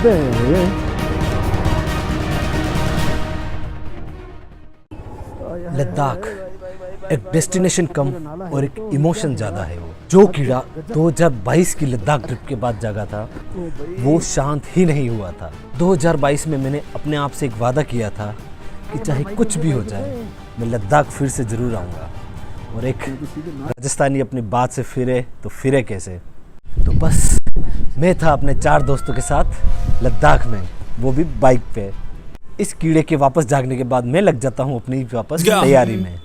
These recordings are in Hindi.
चलते हैं। लद्दाख एक डेस्टिनेशन कम और एक इमोशन ज़्यादा है। वो जो कीड़ा 2022 की लद्दाख ट्रिप के बाद जागा था वो शांत ही नहीं हुआ था। 2022 में मैंने अपने आप से एक वादा किया था कि चाहे कुछ भी हो जाए मैं लद्दाख फिर से ज़रूर आऊँगा। और एक राजस्थानी अपनी बात से फिरे तो फिरे कैसे। तो बस मैं था अपने 4 दोस्तों के साथ लद्दाख में, वो भी बाइक पे। इस कीड़े के वापस जागने के बाद मैं लग जाता हूँ अपनी वापस तैयारी में।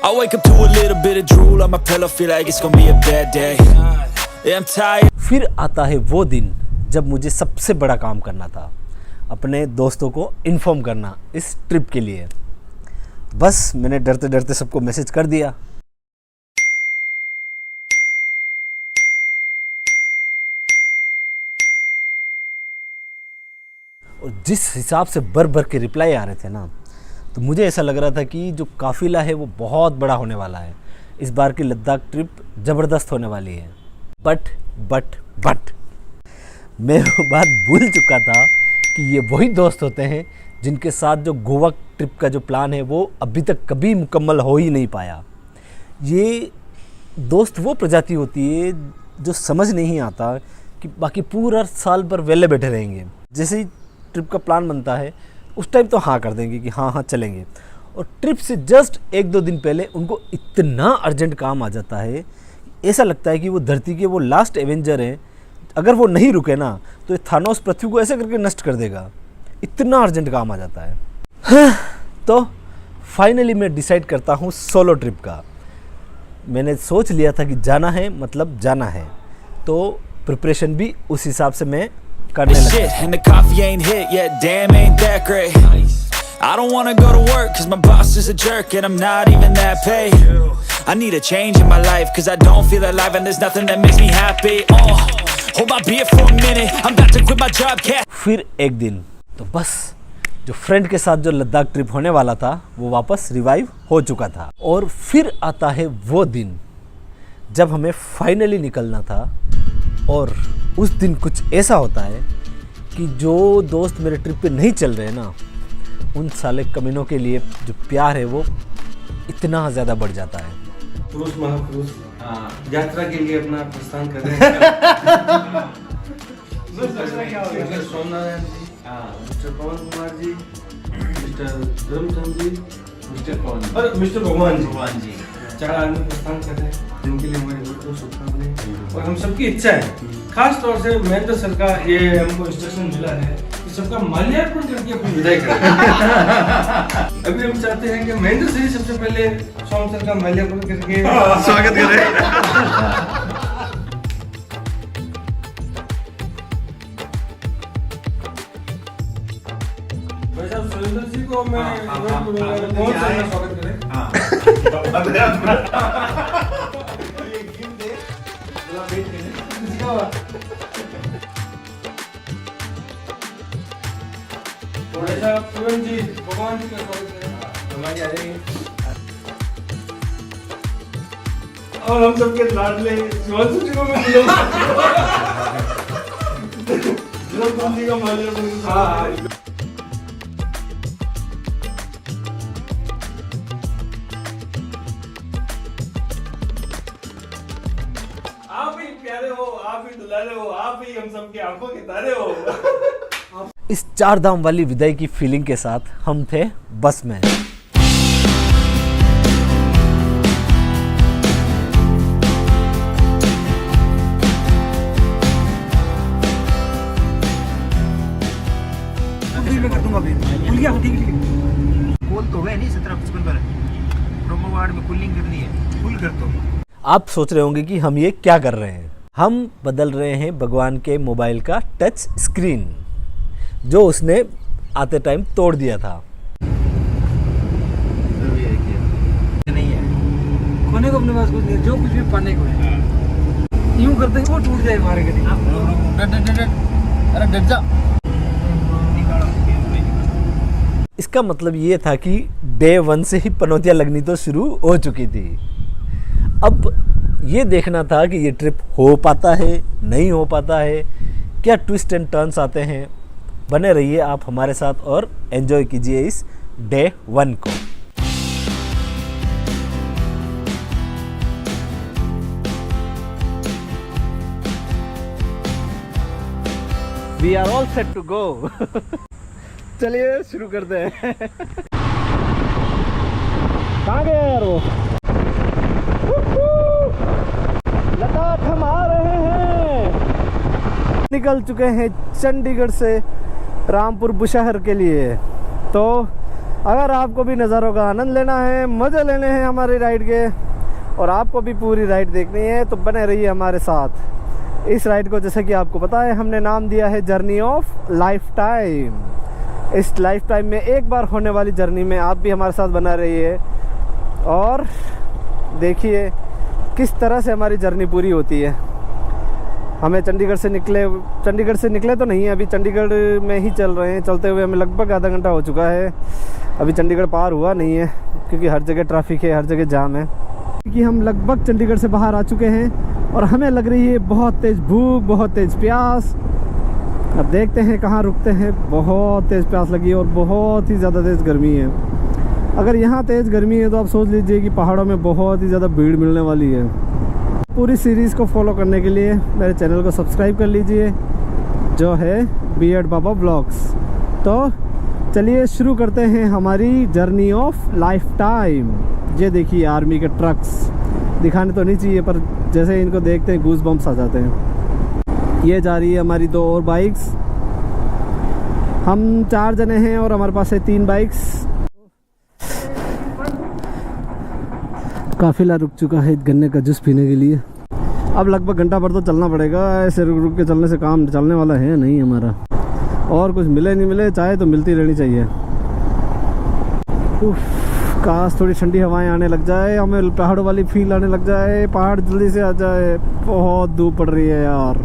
I wake up to a little bit of drool on my pillow, feel like it's gonna be a bad day. Yeah, I'm tired. फिर आता है वो दिन जब मुझे सबसे बड़ा काम करना था, अपने दोस्तों को इन्फॉर्म करना इस ट्रिप के लिए। बस मैंने डरते डरते सबको मैसेज कर दिया। और जिस हिसाब से भर भर के रिप्लाई आ रहे थे ना, तो मुझे ऐसा लग रहा था कि जो काफ़िला है वो बहुत बड़ा होने वाला है। इस बार की लद्दाख ट्रिप ज़बरदस्त होने वाली है। बट मैं वो बात भूल चुका था कि ये वही दोस्त होते हैं जिनके साथ जो गोवा ट्रिप का जो प्लान है वो अभी तक कभी मुकम्मल हो ही नहीं पाया। ये दोस्त वो प्रजाति होती है जो समझ नहीं आता कि बाकी पूरा साल भर वेले बैठे रहेंगे, जैसे ही ट्रिप का प्लान बनता है उस टाइम तो हाँ कर देंगे कि हाँ चलेंगे। और ट्रिप से जस्ट 1-2 दिन पहले उनको इतना अर्जेंट काम आ जाता है, ऐसा लगता है कि वो धरती के वो लास्ट एवेंजर हैं। अगर वो नहीं रुके ना तो ये थानोस पृथ्वी को ऐसे करके नष्ट कर देगा, इतना अर्जेंट काम आ जाता है। तो फाइनली मैं डिसाइड करता हूँ सोलो ट्रिप का। मैंने सोच लिया था कि जाना है मतलब जाना है, तो प्रिपरेशन भी उस हिसाब से मैं करने लगा। Shit, and the coffee ain't hit yet, damn ain't that great. I don't wanna go to work cause my boss is a jerk and I'm not even that paid. I need a change in my life cause I don't feel alive and there's nothing that makes me happy. Hold my beer for a minute, I'm about to quit my job, cat. फिर एक दिन तो बस जो फ्रेंड के साथ जो लद्दाख ट्रिप होने वाला था वो वापस रिवाइव हो चुका था। और फिर आता है वो दिन जब हमें फाइनली निकलना था। और उस दिन कुछ ऐसा होता है कि जो दोस्त मेरे ट्रिप पे नहीं चल रहे ना, उन साले कमीनों के लिए जो प्यार है वो इतना ज़्यादा बढ़ जाता है। पुरुष महापुरुष यात्रा के लिए अपना प्रस्थान कर रहे हैं। मिस्टर सोमनारायण जी, मिस्टर पवन कुमार जी, मिस्टर धर्मचंद जी, मिस्टर भगवान जी 4 आदमी प्रस्थान कर रहे हैं, जिनके लिए हमारी बहुत शुभकामनाएं। और हम सबकी इच्छा है, खास तौर से महेंद्र सर का ये हमको इंस्ट्रक्शन मिला है कि सबका माल्यार्पण करके अपनी विदाई करें। अभी हम चाहते हैं कि महेंद्र सर सबसे पहले सोम सर का माल्यार्पण करके स्वागत करें। सुरेंद्र जी को मैं बहुत सारा स्वागत करें। पूरन जी भगवान जी का स्वागत करें। और हम सबके लाडले शिवांशु जी को मैं जी का माल्यार्पण। आप ही प्यारे हो, आप ही दुलारे हो, आप ही हम सबकी आंखों के तारे हो। इस 4 धाम वाली विदाई की फीलिंग के साथ हम थे बस में। कूल तो है नहीं 17-55 पर प्रोमो वार्ड में कूलिंग करनी है, कूल कर दो। आप सोच रहे होंगे कि हम ये क्या कर रहे हैं। हम बदल रहे हैं भगवान के मोबाइल का टच स्क्रीन जो उसने आते टाइम तोड़ दिया था। नहीं है खोने को अपने पास कुछ नहीं, जो कुछ भी पाने को है यूं करते हैं वो टूट जाए हमारे गली। अरे डर जा। इसका मतलब ये था कि डे 1 से ही पनौतियाँ लगनी तो शुरू हो चुकी थी। अब ये देखना था कि ये ट्रिप हो पाता है नहीं हो पाता है, क्या ट्विस्ट एंड टर्न्स आते हैं। बने रहिए आप हमारे साथ और एंजॉय कीजिए इस डे 1 को। We are all set to go. चलिए शुरू करते हैं। कहाँ गया यार वो? लद्दाख हम आ रहे हैं। निकल चुके हैं चंडीगढ़ से रामपुर बुशहर के लिए। तो अगर आपको भी नज़ारों का आनंद लेना है, मज़े लेने हैं हमारी राइड के, और आपको भी पूरी राइड देखनी है, तो बने रहिए हमारे साथ। इस राइड को जैसे कि आपको पता है हमने नाम दिया है जर्नी ऑफ लाइफ टाइम। इस लाइफ टाइम में एक बार होने वाली जर्नी में आप भी हमारे साथ बना रहिए और देखिए किस तरह से हमारी जर्नी पूरी होती है। हमें चंडीगढ़ से निकले तो नहीं है, अभी चंडीगढ़ में ही चल रहे हैं। चलते हुए हमें लगभग आधा घंटा हो चुका है। अभी चंडीगढ़ पार हुआ नहीं है क्योंकि हर जगह ट्रैफिक है, हर जगह जाम है। क्योंकि हम लगभग चंडीगढ़ से बाहर आ चुके हैं और हमें लग रही है बहुत तेज़ भूख, बहुत तेज़ प्यास। अब देखते हैं कहाँ रुकते हैं। बहुत तेज़ प्यास लगी है और बहुत ही ज़्यादा तेज़ गर्मी है। अगर यहाँ तेज़ गर्मी है तो आप सोच लीजिए कि पहाड़ों में बहुत ही ज़्यादा भीड़ मिलने वाली है। पूरी सीरीज़ को फॉलो करने के लिए मेरे चैनल को सब्सक्राइब कर लीजिए जो है बीएड बाबा व्लॉग्स। तो चलिए शुरू करते हैं हमारी जर्नी ऑफ लाइफ टाइम। ये देखिए आर्मी के ट्रक्स, दिखाने तो नहीं चाहिए पर जैसे इनको देखते हैं गूज बम्प्स आ जाते हैं। ये जा रही है हमारी 2 और बाइक्स। हम 4 जने हैं और हमारे पास है 3 बाइक्स। काफिला रुक चुका है गन्ने का जूस पीने के लिए। अब लगभग घंटा भर तो चलना पड़ेगा। ऐसे रुक रुक के चलने से काम चलने वाला है नहीं हमारा। और कुछ मिले नहीं मिले, चाय तो मिलती रहनी चाहिए। काश थोड़ी ठंडी हवाएं आने लग जाए, हमें पहाड़ों वाली फील आने लग जाए, पहाड़ जल्दी से आ जाए। बहुत धूप पड़ रही है यार।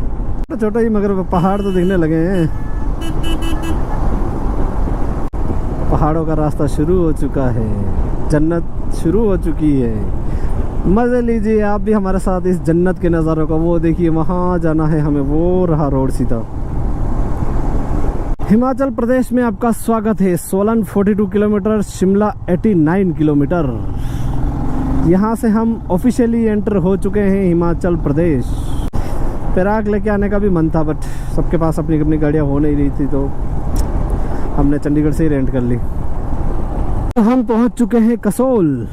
छोटा ही मगर पहाड़ तो दिखने लगे हैं। पहाड़ों का रास्ता शुरू हो चुका है, जन्नत शुरू हो चुकी है। मज़े लीजिए आप भी हमारे साथ इस जन्नत के नज़ारों का। वो देखिए वहाँ जाना है हमें, वो रहा रोड सीधा। हिमाचल प्रदेश में आपका स्वागत है। Solan 42 kilometre, Shimla 89 kilometre. यहाँ से हम ऑफिशियली एंटर हो चुके हैं हिमाचल प्रदेश। पैराग लेके आने का भी मन था बट सबके पास अपनी अपनी गाड़ियाँ हो नहीं रही थी तो हमने चंडीगढ़ से ही रेंट कर ली। हम पहुँच चुके हैं कसोल।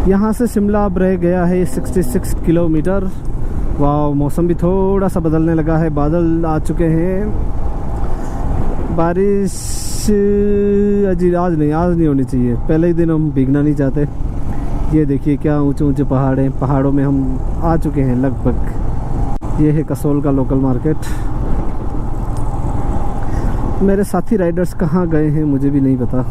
यहाँ से शिमला अब रह गया है 66 किलोमीटर। वाह, मौसम भी थोड़ा सा बदलने लगा है, बादल आ चुके हैं। बारिश आज नहीं होनी चाहिए। पहले ही दिन हम भीगना नहीं चाहते। ये देखिए क्या ऊंचे ऊंचे पहाड़ हैं। पहाड़ों में हम आ चुके हैं लगभग। ये है कसोल का लोकल मार्केट। मेरे साथी राइडर्स कहाँ गए हैं मुझे भी नहीं पता।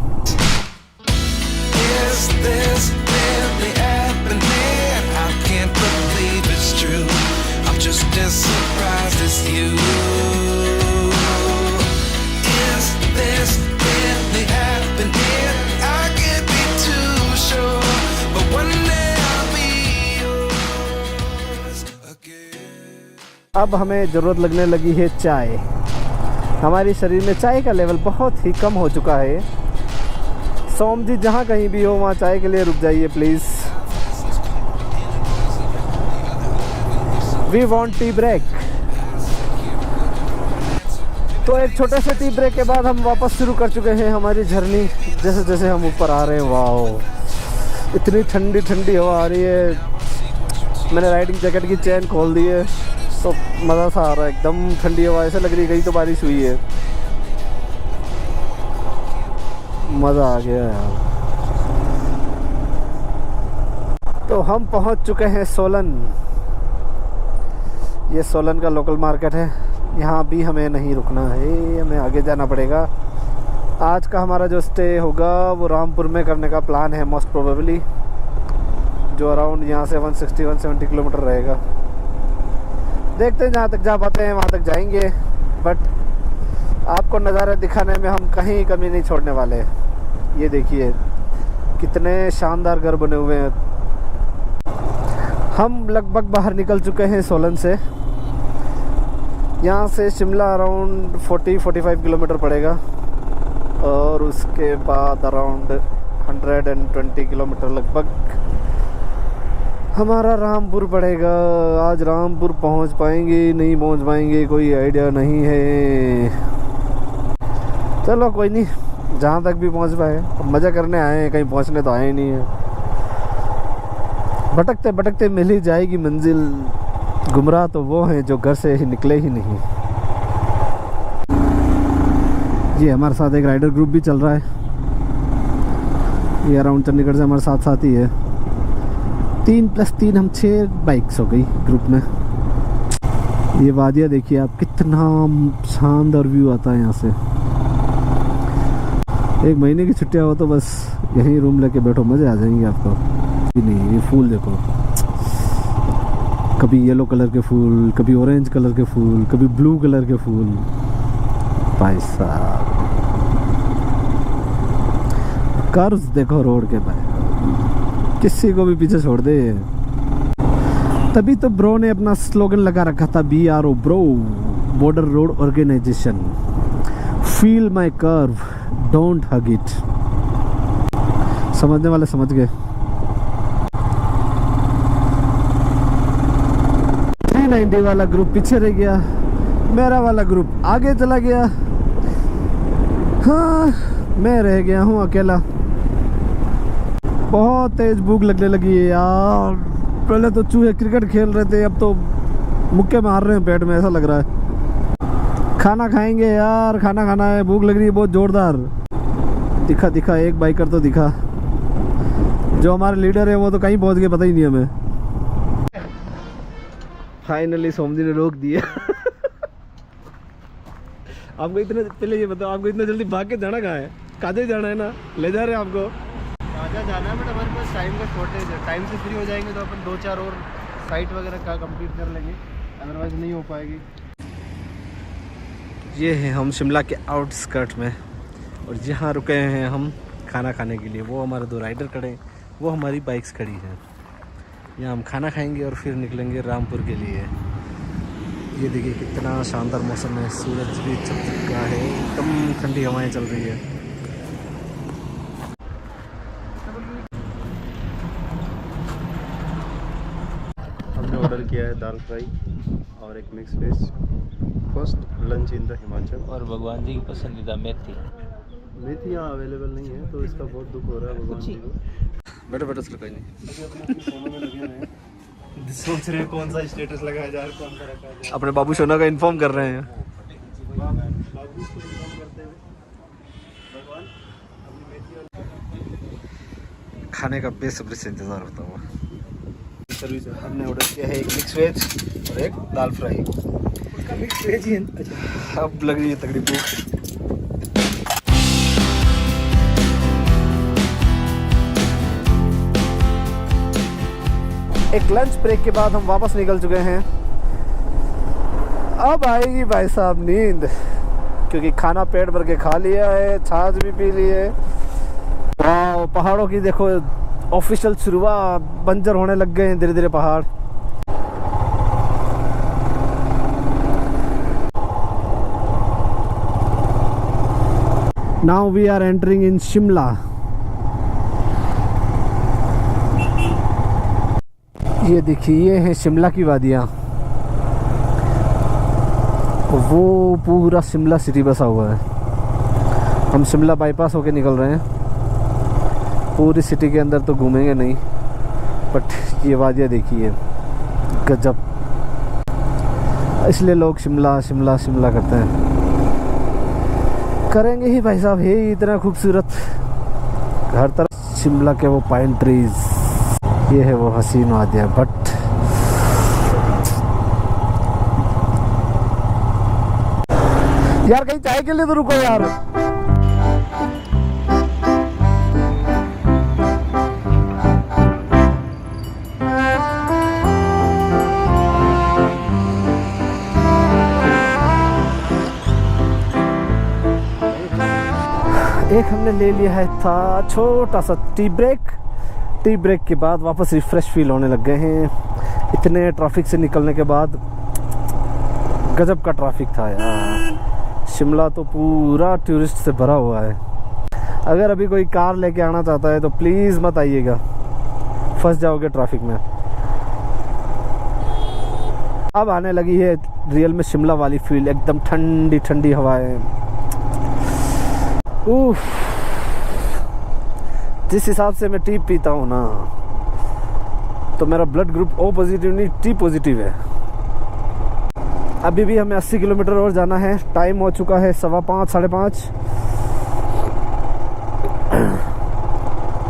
अब हमें ज़रूरत लगने लगी है चाय। हमारे शरीर में चाय का लेवल बहुत ही कम हो चुका है। सोम जी जहाँ कहीं भी हो वहाँ चाय के लिए रुक जाइए please. We want tea break. तो एक छोटे से टी ब्रेक के बाद हम वापस शुरू कर चुके हैं हमारी जर्नी। जैसे जैसे हम ऊपर आ रहे हैं, वाह इतनी ठंडी ठंडी हवा आ रही है। मैंने राइडिंग जैकेट की चेन खोल दी है तो मज़ा सा आ रहा है। एकदम ठंडी हवा, ऐसे लग रही है कहीं तो बारिश हुई है। मज़ा आ गया यार। तो हम पहुंच चुके हैं सोलन। ये सोलन का लोकल मार्केट है। यहाँ भी हमें नहीं रुकना है, हमें आगे जाना पड़ेगा। आज का हमारा जो स्टे होगा वो रामपुर में करने का प्लान है मोस्ट प्रोबेबली, जो अराउंड यहाँ से 160-170 किलोमीटर रहेगा। देखते हैं जहाँ तक जा पाते हैं वहाँ तक जाएंगे, बट आपको नज़ारे दिखाने में हम कहीं कमी नहीं छोड़ने वाले। ये देखिए कितने शानदार घर बने हुए हैं। हम लगभग बाहर निकल चुके हैं सोलन से। यहाँ से शिमला अराउंड 40-45 किलोमीटर पड़ेगा और उसके बाद अराउंड 120 किलोमीटर लगभग हमारा रामपुर पड़ेगा। आज रामपुर पहुँच पाएंगे नहीं पहुँच पाएंगे कोई आइडिया नहीं है। चलो कोई नहीं, जहाँ तक भी पहुँच पाए। अब मज़ा करने आए हैं, कहीं पहुँचने तो आए ही नहीं है। भटकते भटकते मिल ही जाएगी मंजिल। गुमराह तो वो हैं जो घर से ही निकले ही नहीं। ये हमारे साथ एक राइडर ग्रुप भी चल रहा है। ये अराउंड चंडीगढ़ से हमारे साथ साथ ही है। 3+3 हम 6 बाइक्स हो गई ग्रुप में। ये वादिया देखिए आप, कितना शानदार व्यू आता है यहाँ से। एक महीने की छुट्टियाँ हो तो बस यहीं रूम लेके बैठो, मज़े आ जाएंगे आपको। नहीं, ये फूल देखो, कभी येलो कलर के फूल, कभी ऑरेंज कलर के फूल, कभी ब्लू कलर के फूल। भाई साहब कर्व्स देखो रोड के भाई, किसी को भी पीछे छोड़ दे। तभी तो ब्रो ने अपना स्लोगन लगा रखा था, BRO bro, border road organisation, feel my curve, don't hug it. समझने वाले समझ गए। 390 वाला ग्रुप पीछे रह गया, मेरा वाला ग्रुप आगे चला गया। हाँ, मैं रह गया हूँ अकेला। बहुत तेज भूख लगने लगी है यार। पहले तो चूहे क्रिकेट खेल रहे थे, अब तो मुक्के मार रहे हैं पेट में, ऐसा लग रहा है। खाना खाएंगे यार, खाना खाना है, भूख लग रही है बहुत जोरदार। दिखा दिखा एक बाइकर तो दिखा, जो हमारे लीडर है वो तो कहीं पहुंच गए, पता ही नहीं हमें। फाइनली सोमजी ने रोक दिया। आपको इतने पहले ये बताओ, आपको इतना जल्दी भाग के जाना कहाँ है? काजे जाना है ना, ले जा रहे हैं आपको। काजा जाना है बट हमारे पास टाइम का शॉर्टेज है। टाइम से फ्री हो जाएंगे तो अपन 2-4 और साइट वगैरह का कंप्लीट कर लेंगे, अदरवाइज नहीं हो पाएगी। ये है हम शिमला के आउटस्कर्ट में, और यहाँ रुके हैं हम खाना खाने के लिए। वो हमारे 2 राइडर खड़े हैं, वो हमारी बाइक्स खड़ी हैं। यहाँ हम खाना खाएंगे और फिर निकलेंगे रामपुर के लिए। ये देखिए कितना शानदार मौसम है, सूरज भी छप चुका है, एकदम ठंडी हवाएं चल रही है। हमने ऑर्डर किया है दाल फ्राई और एक mix veg, first lunch in the Himachal. और भगवान जी की पसंदीदा मेथी यहाँ अवेलेबल नहीं है तो इसका बहुत दुख हो रहा है भगवान जी को। बैठो बैठो, चलो कोई नहीं। सोच रहे हैं कौन सा स्टेटस लगाया जाए, कौन सा रखा जाए। अपने बाबू सोना का इन्फॉर्म कर रहे हैं। बाबू को इन्फॉर्म करते हुए भगवान अपनी मेथी और खाने का बेसब्री से इंतज़ार होता हुआ। सर्विस है। हमने ऑर्डर किया है एक मिक्स वेज और एक दाल फ्राई। उसका मिक्स वेज ही है। अब लग रही है तगड़ी भूख। एक लंच ब्रेक के बाद हम वापस निकल चुके हैं। अब आएगी भाई साहब नींद, क्योंकि खाना पेट भर के खा लिया है, छाछ भी पी ली है। वाह, पहाड़ों की देखो ऑफिशियल शुरुआत, बंजर होने लग गए हैं धीरे धीरे पहाड़। Now we are entering in Shimla. ये देखिए, ये है शिमला की वादियाँ। वो पूरा शिमला सिटी बसा हुआ है। हम शिमला बाईपास होके निकल रहे हैं। पूरी सिटी के अंदर तो घूमेंगे नहीं, बट ये वादियाँ देखिए, गजब। इसलिए लोग शिमला शिमला शिमला करते हैं। करेंगे ही भाई साहब, है ही इतना खूबसूरत। हर तरफ शिमला के वो पाइन ट्रीज। ये है वो हसीन वादियाँ, बट यार कहीं चाय के लिए तो रुको यार। एक हमने ले लिया है था छोटा सा टी ब्रेक। टी ब्रेक के बाद वापस रिफ्रेश फील होने लग गए हैं। इतने ट्रैफिक से निकलने के बाद गजब का ट्रैफिक था यार। शिमला तो पूरा टूरिस्ट से भरा हुआ है। अगर अभी कोई कार लेके आना चाहता है तो प्लीज़ मत आइएगा, फंस जाओगे ट्रैफिक में। अब आने लगी है रियल में शिमला वाली फील, एकदम ठंडी ठंडी हवाएं। उफ, जिस हिसाब से मैं टी पीता हूँ ना, तो मेरा ब्लड ग्रुप ओ पॉजिटिव नहीं टी पॉजिटिव है। अभी भी हमें 80 किलोमीटर और जाना है। टाइम हो चुका है 5:15 साढ़े 5,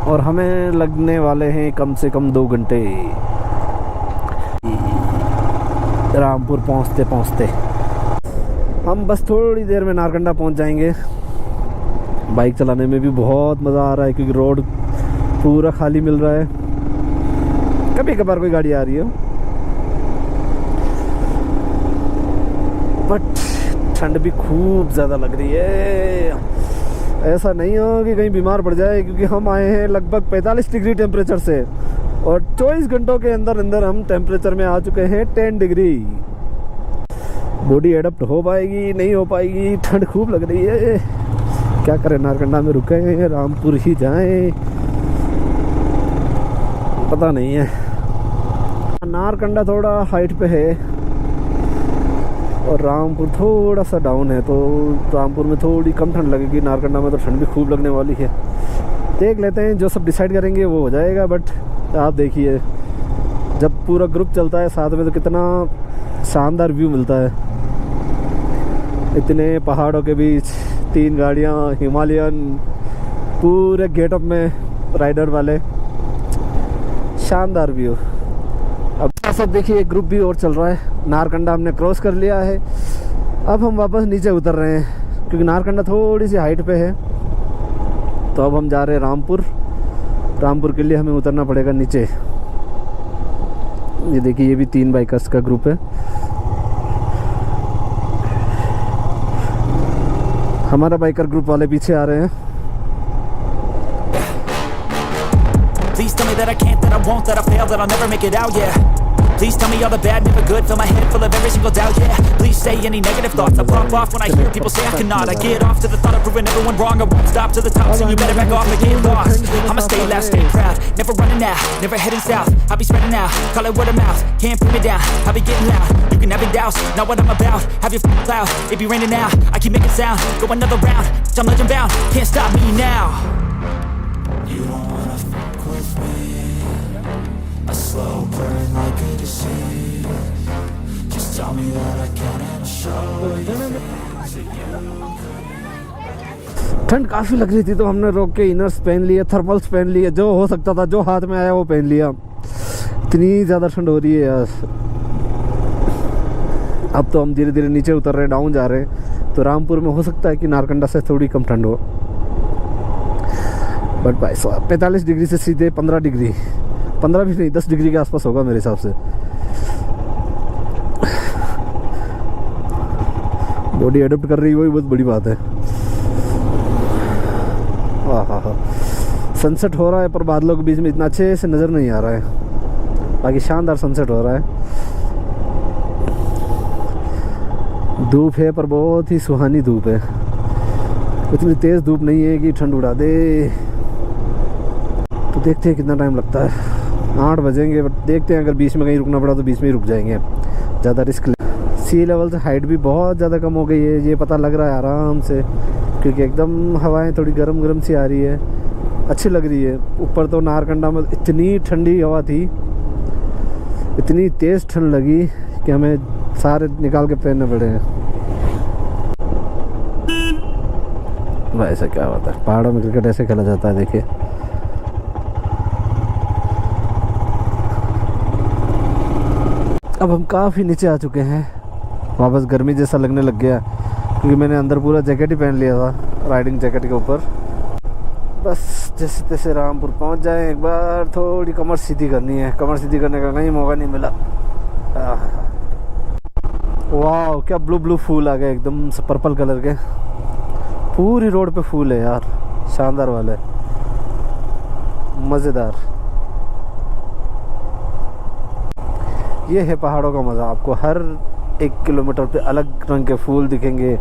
और हमें लगने वाले हैं कम से कम 2 घंटे रामपुर पहुंचते पहुंचते। हम बस थोड़ी देर में नारकंडा पहुंच जाएंगे। बाइक चलाने में भी बहुत मज़ा आ रहा है क्योंकि रोड पूरा खाली मिल रहा है। कभी कभार कोई गाड़ी आ रही है, बट ठंड भी खूब ज़्यादा लग रही है। ऐसा नहीं हो कि कहीं बीमार पड़ जाए, क्योंकि हम आए हैं लगभग 45 डिग्री टेम्परेचर से, और 24 घंटों के अंदर अंदर हम टेम्परेचर में आ चुके हैं 10 डिग्री। बॉडी एडप्ट हो पाएगी नहीं हो पाएगी, ठंड खूब लग रही है। क्या करें, नारकंडा में रुके हैं, रामपुर ही जाएं, पता नहीं है। नारकंडा थोड़ा हाइट पे है और रामपुर थोड़ा सा डाउन है, तो रामपुर में थोड़ी कम ठंड लगेगी। नारकंडा में तो ठंड भी खूब लगने वाली है। देख लेते हैं, जो सब डिसाइड करेंगे वो हो जाएगा। बट आप देखिए, जब पूरा ग्रुप चलता है साथ में तो कितना शानदार व्यू मिलता है। इतने पहाड़ों के बीच 3 गाड़ियाँ हिमालयन, पूरे गेटअप में राइडर वाले, शानदार व्यू। अब सब देखिए, एक ग्रुप भी और चल रहा है। नारकंडा हमने क्रॉस कर लिया है। अब हम वापस नीचे उतर रहे हैं क्योंकि नारकंडा थोड़ी सी हाइट पे है। तो अब हम जा रहे हैं रामपुर। रामपुर के लिए हमें उतरना पड़ेगा नीचे। ये देखिए, ये भी 3 बाइकर्स का ग्रुप है। हमारा बाइकर ग्रुप वाले पीछे आ रहे हैं। Please tell me that I can't, that I won't, that I fail, that I'll never make it out, yeah. Please tell me all the bad, never good, fill my head full of every single doubt, yeah. Please say any negative thoughts, I pop off when I hear people say I cannot. I get off to the thought of proving everyone wrong, I won't stop to the top, so you better back off and get lost. I'ma stay loud, stay proud, never running out, never heading south. I'll be spreading out, call it word of mouth, can't put me down, I'll be getting loud. You can have it douse, not what I'm about, have your cloud, it be raining now, I keep making sound, go another round, I'm legend bound, can't stop me now. You don't wanna fuck with me, a slow burn like a disease. Just tell me that I can and I'll show you. ठंड काफ़ी लग रही थी तो हमने रोक के इनर्स पहन लिए, थर्मल्स पहन लिए, जो हो सकता था, जो हाथ में आया वो पहन लिया। इतनी ज़्यादा ठंड हो रही है यार। अब तो हम धीरे धीरे नीचे उतर रहे हैं, डाउन जा रहे हैं। तो रामपुर में हो सकता है कि नारकंडा से थोड़ी कम ठंड हो, बट भाई साहब 45 डिग्री से सीधे 15 डिग्री, 15 भी नहीं, 10 डिग्री के आसपास होगा मेरे हिसाब से। बॉडी एडप्ट कर रही है, वही बहुत बड़ी बात है। हाँ, सनसेट हो रहा है पर बादलों के बीच में इतना अच्छे से नज़र नहीं आ रहा है। बाकी शानदार सनसेट हो रहा है। धूप है पर बहुत ही सुहानी धूप है। इतनी तेज़ धूप नहीं है कि ठंड उड़ा दे। तो देखते हैं कितना टाइम लगता है। 8 बजेंगे, बट देखते हैं, अगर बीच में कहीं रुकना पड़ा तो बीच में ही रुक जाएंगे, ज़्यादा रिस्क। सी लेवल से हाइट भी बहुत ज़्यादा कम हो गई है, ये पता लग रहा है आराम से, क्योंकि एकदम हवाएं थोड़ी गर्म गर्म सी आ रही है, अच्छी लग रही है। ऊपर तो नारकंडा में इतनी ठंडी हवा थी, इतनी तेज़ ठंड लगी कि हमें सारे निकाल के पहनने पड़े हैं। भाई ऐसा क्या होता है, पहाड़ों में क्रिकेट ऐसे खेला जाता है। देखिए, अब हम काफ़ी नीचे आ चुके हैं। वापस गर्मी जैसा लगने लग गया क्योंकि मैंने अंदर पूरा जैकेट ही पहन लिया था, राइडिंग जैकेट के ऊपर। बस जैसे तैसे रामपुर पहुंच जाए। एक बार थोड़ी कमर सीधी करनी है, कमर सीधी करने का कहीं मौका नहीं मिला। वाह, क्या ब्लू ब्लू फूल आ गए, एकदम पर्पल कलर के। पूरी रोड पे फूल है यार, शानदार वाले, मज़ेदार। ये है पहाड़ों का मज़ा। आपको हर एक किलोमीटर पे अलग रंग के फूल दिखेंगे,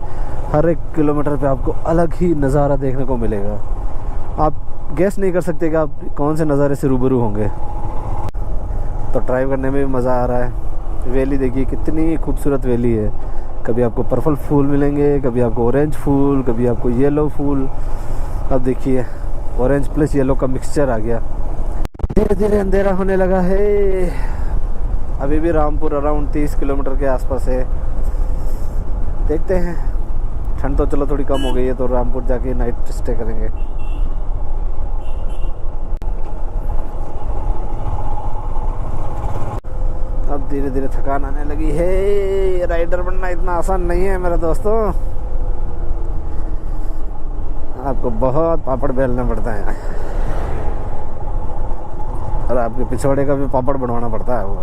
हर एक किलोमीटर पे आपको अलग ही नज़ारा देखने को मिलेगा। आप गेस नहीं कर सकते कि आप कौन से नज़ारे से रूबरू होंगे। तो ड्राइव करने में भी मज़ा आ रहा है। वैली देखिए कितनी खूबसूरत वैली है। कभी आपको पर्पल फूल मिलेंगे, कभी आपको ऑरेंज फूल, कभी आपको येलो फूल। अब देखिए ऑरेंज प्लस येलो का मिक्सचर आ गया। धीरे धीरे अंधेरा होने लगा है। अभी भी रामपुर अराउंड 30 किलोमीटर के आसपास है। देखते हैं, ठंड तो चलो थोड़ी कम हो गई है, तो रामपुर जाके नाइट स्टे करेंगे। अब धीरे धीरे थकान आने लगी है। राइडर बनना इतना आसान नहीं है मेरे दोस्तों, आपको बहुत पापड़ बेलना पड़ता है और आपके पिछवाड़े का भी पापड़ बनवाना पड़ता है, वो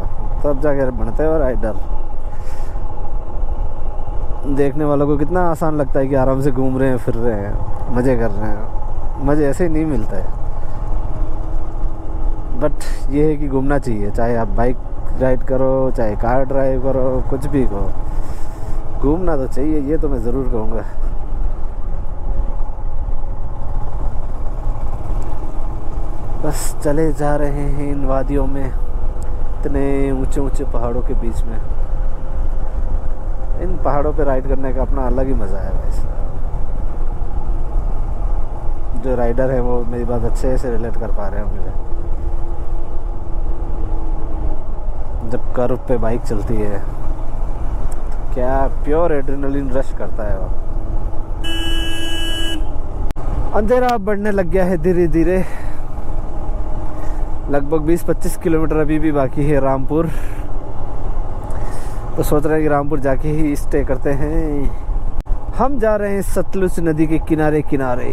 तब जाके बनते हो राइडर। देखने वालों को कितना आसान लगता है कि आराम से घूम रहे हैं, फिर रहे हैं, मज़े कर रहे हैं। मज़े ऐसे ही नहीं मिलता है। बट ये है कि घूमना चाहिए, चाहे आप बाइक राइड करो, चाहे कार ड्राइव करो, कुछ भी करो, घूमना तो चाहिए, ये तो मैं ज़रूर कहूँगा। बस चले जा रहे हैं इन वादियों में, इतने ऊंचे ऊंचे पहाड़ों के बीच में। इन पहाड़ों पे राइड करने का अपना अलग ही मज़ा है वैसे। जो राइडर है वो मेरी बात अच्छे से रिलेट कर पा रहे होंगे। जब कर्व पे बाइक चलती है तो क्या प्योर एड्रेनलिन रश करता है वो। अंधेरा बढ़ने लग गया है धीरे धीरे। लगभग 20-25 किलोमीटर अभी भी बाकी है रामपुर। तो सोच रहे हैं कि रामपुर जाके ही स्टे करते हैं। हम जा रहे हैं सतलुज नदी के किनारे किनारे।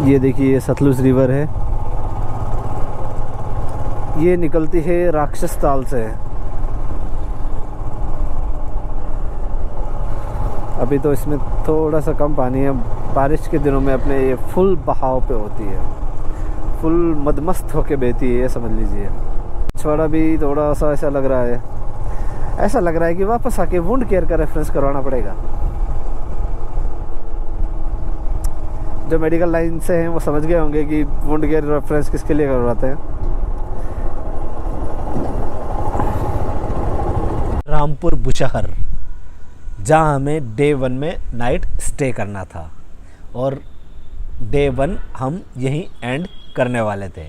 ये देखिए ये सतलुज रिवर है, ये निकलती है राक्षस ताल से। अभी तो इसमें थोड़ा सा कम पानी है, बारिश के दिनों में अपने ये फुल बहाव पे होती है, फुल मदमस्त होके बहती है, ये समझ लीजिए। पिछवाड़ा भी थोड़ा सा ऐसा लग रहा है, ऐसा लग रहा है कि वापस आके वुंड केयर का रेफरेंस करवाना पड़ेगा। जो मेडिकल लाइन से हैं वो समझ गए होंगे कि वुंड केयर रेफरेंस किसके लिए करवाते हैं। रामपुर बुशहर, जहाँ हमें डे 1 में नाइट स्टे करना था और डे 1 हम यहीं एंड करने वाले थे।